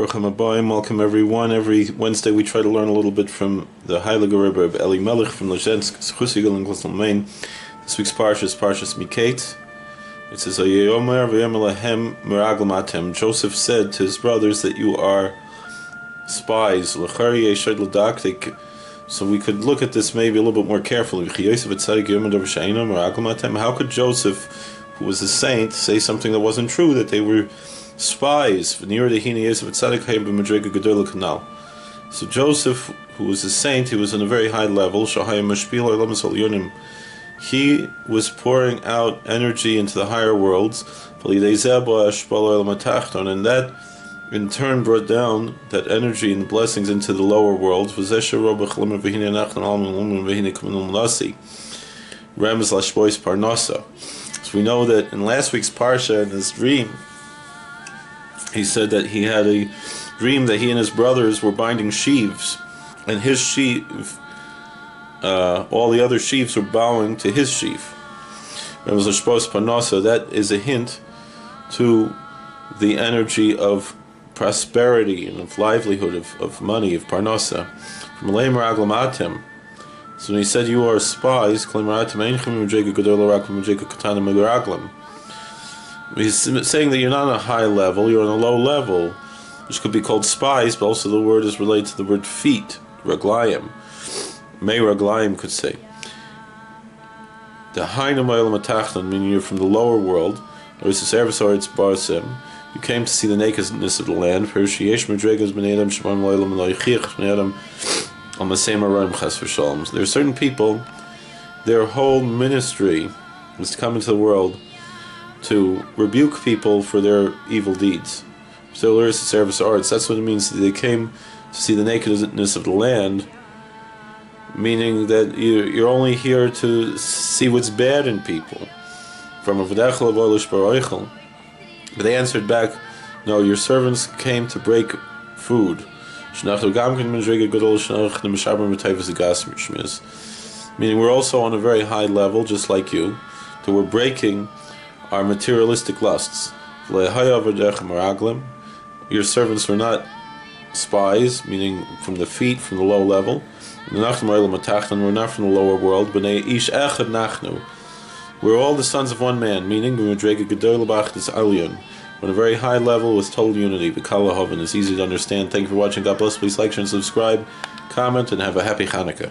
Baruch Habayim, welcome everyone. Every Wednesday we try to learn a little bit from the Hasidic Rebbe Elimelech from Lezhensk, Hasidic Bible, Maine. This week's Parshas Miketz. It says, Joseph said to his brothers that you are spies. So we could look at this maybe a little bit more carefully. How could Joseph, who was a saint, say something that wasn't true, that they were spies? So Joseph, who was a saint, he was on a very high level. He was pouring out energy into the higher worlds, and that in turn brought down that energy and blessings into the lower worlds. So we know that in last week's parsha, in his dream, he said that he had a dream that he and his brothers were binding sheaves, and his sheaf, all the other sheaves were bowing to his sheaf. That is a hint to the energy of prosperity and of livelihood, of money, of parnasa. So when he said you are spies, he's saying that you're not on a high level, you're on a low level, which could be called spies, but also the word is related to the word feet, raglayim. May raglayim could say. The hainam oilam atachnan, meaning you're from the lower world, or is the service or it's barsem. You came to see the nakedness of the land. There are certain people, their whole ministry is to come into the world to rebuke people for their evil deeds. So there is the service arts. That's what it means. They came to see the nakedness of the land, meaning that you're only here to see what's bad in people. But they answered back, no, your servants came to break food. Meaning we're also on a very high level, just like you, that we're breaking our materialistic lusts. Your servants were not spies, meaning from the feet, from the low level. We're not from the lower world. We're all the sons of one man, meaning on a very high level with total unity. It's easy to understand. Thank you for watching. God bless. Please like, share, and subscribe, comment, and have a happy Hanukkah.